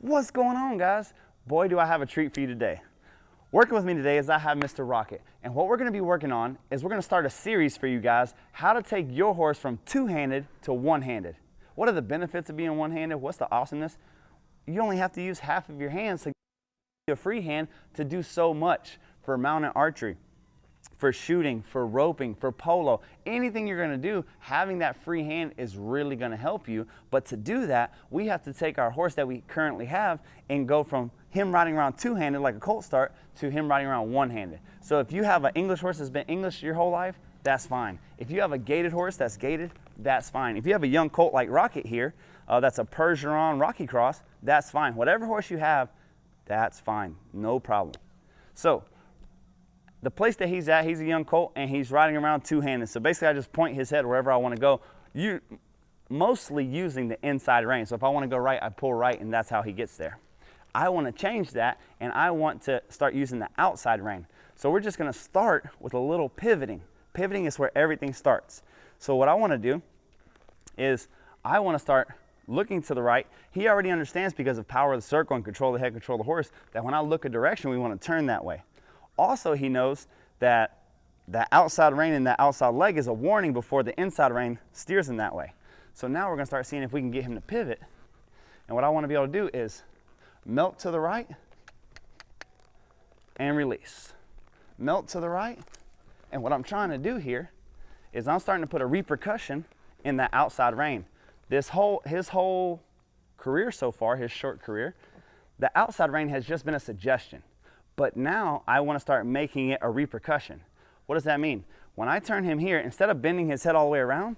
What's going on, guys? Boy, do I have a treat for you today. Working with me today is I have Mr. Rocket, and what we're going to be working on is we're going to start a series for you guys, how to take your horse from two-handed to one-handed. What are the benefits of being one-handed? What's the awesomeness? You only have to use half of your hands to get a free hand to do so much for mounted archery, for shooting, for roping, for polo, anything you're going to do, having that free hand is really going to help you. But to do that, we have to take our horse that we currently have and go from him riding around two-handed like a colt start to him riding around one-handed. So if you have an English horse that's been English your whole life, that's fine. If you have a gaited horse that's gaited, that's fine. If you have a young colt like Rocket here, that's a Percheron Rocky Cross, that's fine. Whatever horse you have, that's fine, no problem. So the place that he's at, he's a young colt and he's riding around two-handed. So basically I just point his head wherever I want to go, mostly using the inside rein. So if I want to go right, I pull right and that's how he gets there. I want to change that and I want to start using the outside rein. So we're just going to start with a little pivoting. Pivoting is where everything starts. So what I want to do is I want to start looking to the right. He already understands because of power of the circle and control of the head, control of the horse, that when I look a direction, we want to turn that way. Also, he knows that the outside rein and that outside leg is a warning before the inside rein steers him that way. So now we're going to start seeing if we can get him to pivot. And what I want to be able to do is melt to the right and release. Melt to the right. And what I'm trying to do here is I'm starting to put a repercussion in that outside rein. His whole career so far, his short career, the outside rein has just been a suggestion. But now I want to start making it a repercussion. What does that mean? When I turn him here, instead of bending his head all the way around,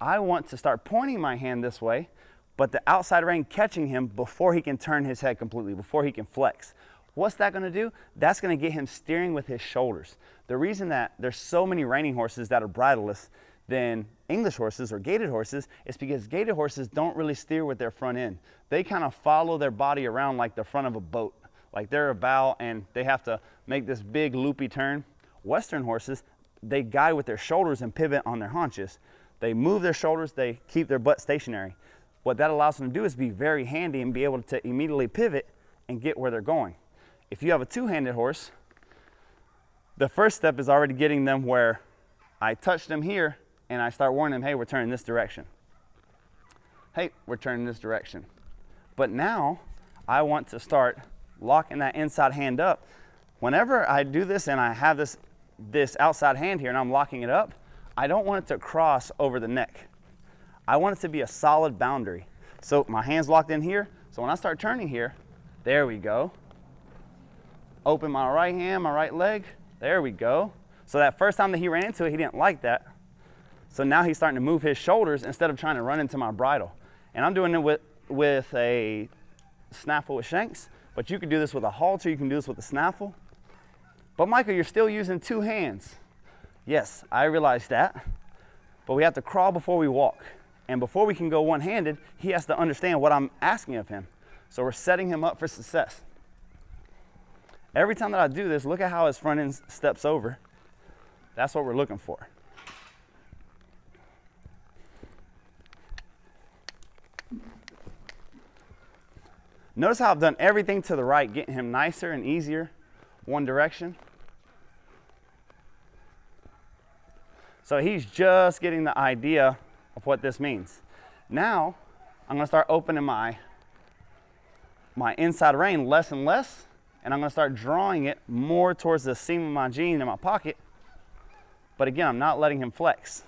I want to start pointing my hand this way, but the outside rein catching him before he can turn his head completely, before he can flex. What's that going to do? That's going to get him steering with his shoulders. The reason that there's so many reining horses that are bridleless than English horses or gaited horses is because gaited horses don't really steer with their front end. They kind of follow their body around like the front of a boat. Like they're a bow and they have to make this big loopy turn. Western horses, they guide with their shoulders and pivot on their haunches. They move their shoulders, they keep their butt stationary. What that allows them to do is be very handy and be able to immediately pivot and get where they're going. If you have a two-handed horse, the first step is already getting them where I touch them here and I start warning them, hey, we're turning this direction. Hey, we're turning this direction. But now I want to start locking that inside hand up. Whenever I do this and I have this outside hand here and I'm locking it up, I don't want it to cross over the neck. I want it to be a solid boundary. So my hand's locked in here. So when I start turning here, there we go. Open my right hand, my right leg. There we go. So that first time that he ran into it, he didn't like that. So now he's starting to move his shoulders instead of trying to run into my bridle. And I'm doing it with a snaffle with shanks. But you can do this with a halter, you can do this with a snaffle. But Michael, you're still using two hands. Yes, I realize that. But we have to crawl before we walk. And before we can go one-handed, he has to understand what I'm asking of him. So we're setting him up for success. Every time that I do this, look at how his front end steps over. That's what we're looking for. Notice how I've done everything to the right, getting him nicer and easier, one direction. So he's just getting the idea of what this means. Now, I'm going to start opening my inside rein less and less, and I'm going to start drawing it more towards the seam of my jean in my pocket. But again, I'm not letting him flex.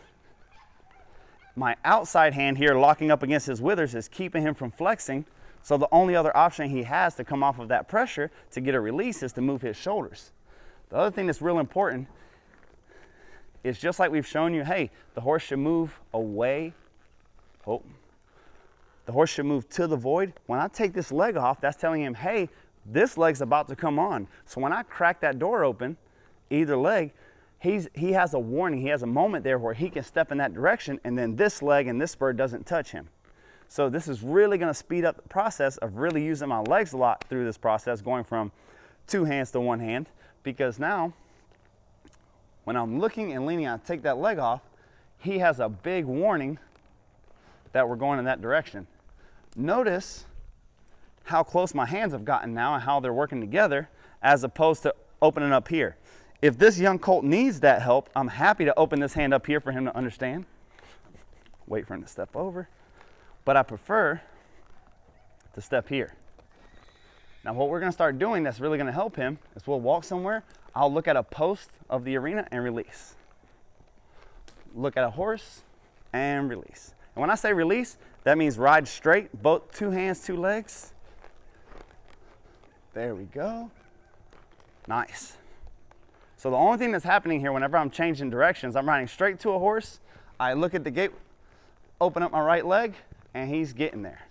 My outside hand here locking up against his withers is keeping him from flexing. So the only other option he has to come off of that pressure to get a release is to move his shoulders. The other thing that's real important is just like we've shown you, hey, the horse should move away. Oh, the horse should move to the void. When I take this leg off, that's telling him, hey, this leg's about to come on. So when I crack that door open, either leg, he has a warning. He has a moment there where he can step in that direction and then this leg and this spur doesn't touch him. So this is really going to speed up the process of really using my legs a lot through this process, going from two hands to one hand, because now when I'm looking and leaning, I take that leg off, he has a big warning that we're going in that direction. Notice how close my hands have gotten now and how they're working together, as opposed to opening up here. If this young colt needs that help, I'm happy to open this hand up here for him to understand. Wait for him to step over. But I prefer to step here. Now what we're gonna start doing that's really gonna help him is we'll walk somewhere, I'll look at a post of the arena and release. Look at a horse and release. And when I say release, that means ride straight, both 2 hands, 2 legs. There we go. Nice. So the only thing that's happening here whenever I'm changing directions, I'm riding straight to a horse, I look at the gate, open up my right leg, and he's getting there.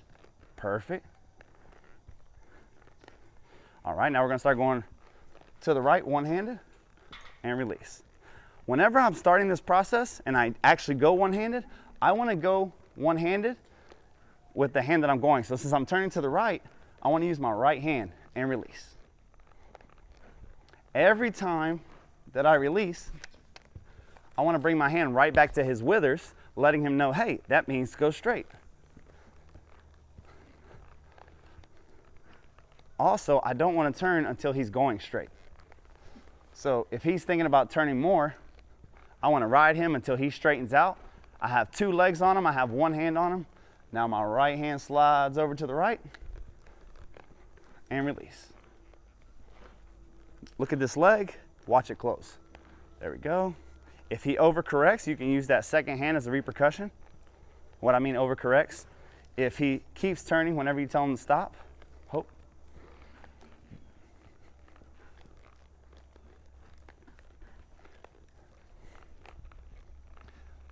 Perfect. All right, now we're gonna start going to the right, one-handed, and release. Whenever I'm starting this process and I actually go one-handed, I wanna go one-handed with the hand that I'm going. So since I'm turning to the right, I wanna use my right hand and release. Every time that I release, I wanna bring my hand right back to his withers, letting him know, hey, that means go straight. Also, I don't want to turn until he's going straight. So if he's thinking about turning more, I want to ride him until he straightens out. I have 2 legs on him, I have 1 hand on him. Now my right hand slides over to the right and release. Look at this leg, watch it close. There we go. If he overcorrects, you can use that second hand as a repercussion. What I mean overcorrects, if he keeps turning whenever you tell him to stop, hope.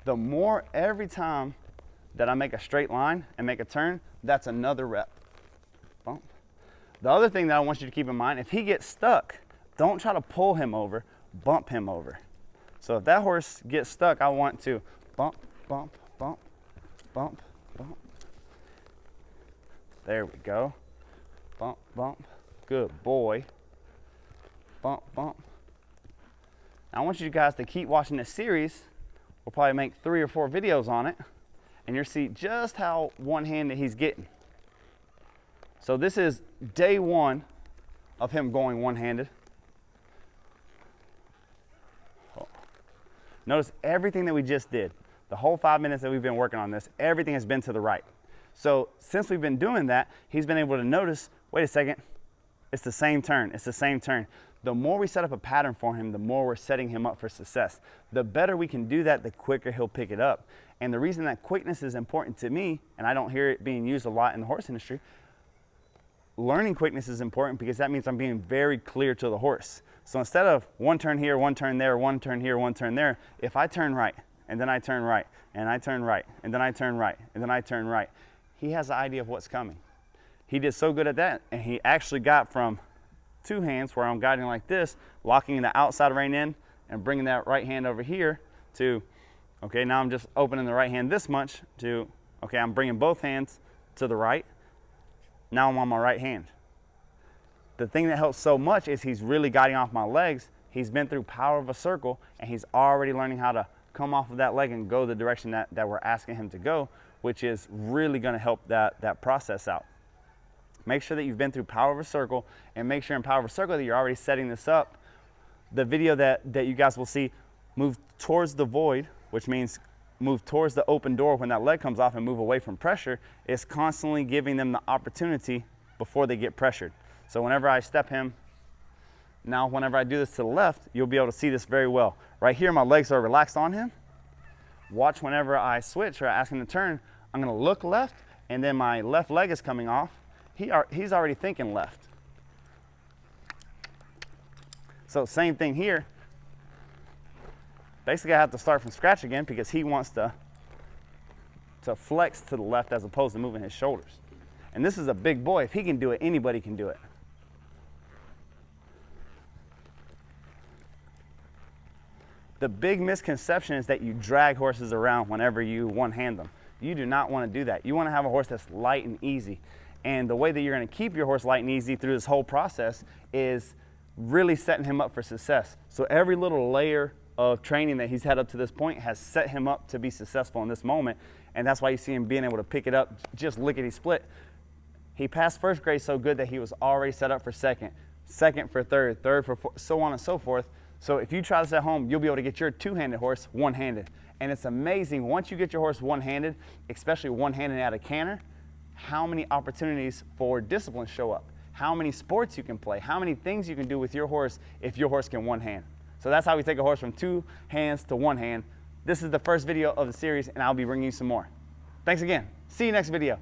The more every time that I make a straight line and make a turn, that's another rep. Bump. The other thing that I want you to keep in mind, if he gets stuck, don't try to pull him over, bump him over. So if that horse gets stuck, I want to bump, bump, bump, bump, bump. There we go. Bump, bump. Good boy. Bump, bump. Now I want you guys to keep watching this series. We'll probably make 3 or 4 videos on it, and you'll see just how one-handed he's getting. So this is day 1 of him going one-handed. Notice everything that we just did, the whole 5 minutes that we've been working on this, everything has been to the right. So since we've been doing that, he's been able to notice, wait a second, it's the same turn, it's the same turn. The more we set up a pattern for him, the more we're setting him up for success. The better we can do that, the quicker he'll pick it up. And the reason that quickness is important to me, and I don't hear it being used a lot in the horse industry, learning quickness is important because that means I'm being very clear to the horse. So instead of 1 turn here, 1 turn there, 1 turn here, 1 turn there, if I turn right, and then I turn right, and I turn right, and then I turn right, and then I turn right, he has an idea of what's coming. He did so good at that, and he actually got from 2 hands where I'm guiding like this, locking the outside rein in and bringing that right hand over here to, okay, now I'm just opening the right hand this much to, okay, I'm bringing both hands to the right. Now I'm on my right hand. The thing that helps so much is he's really guiding off my legs. He's been through power of a circle, and he's already learning how to come off of that leg and go the direction that we're asking him to go, which is really gonna help that process out. Make sure that you've been through power of a circle, and make sure in power of a circle that you're already setting this up. The video that you guys will see, move towards the void, which means move towards the open door when that leg comes off and move away from pressure, is constantly giving them the opportunity before they get pressured. So whenever I step him, now whenever I do this to the left, you'll be able to see this very well. Right here, my legs are relaxed on him. Watch whenever I switch or ask him to turn, I'm gonna look left, and then my left leg is coming off. He's already thinking left. So same thing here. Basically I have to start from scratch again because he wants to flex to the left as opposed to moving his shoulders. And this is a big boy. If he can do it, anybody can do it. The big misconception is that you drag horses around whenever you one-hand them. You do not want to do that. You want to have a horse that's light and easy. And the way that you're going to keep your horse light and easy through this whole process is really setting him up for success. So every little layer of training that he's had up to this point has set him up to be successful in this moment. And that's why you see him being able to pick it up just lickety split. He passed first grade so good that he was already set up for second, second for third, third for fourth, so on and so forth. So if you try this at home, you'll be able to get your two-handed horse one-handed. And it's amazing, once you get your horse one-handed, especially one-handed at a canter, how many opportunities for discipline show up, how many sports you can play, how many things you can do with your horse if your horse can one hand. So that's how we take a horse from two hands to one hand. This is the first video of the series, and I'll be bringing you some more. Thanks again. See you next video.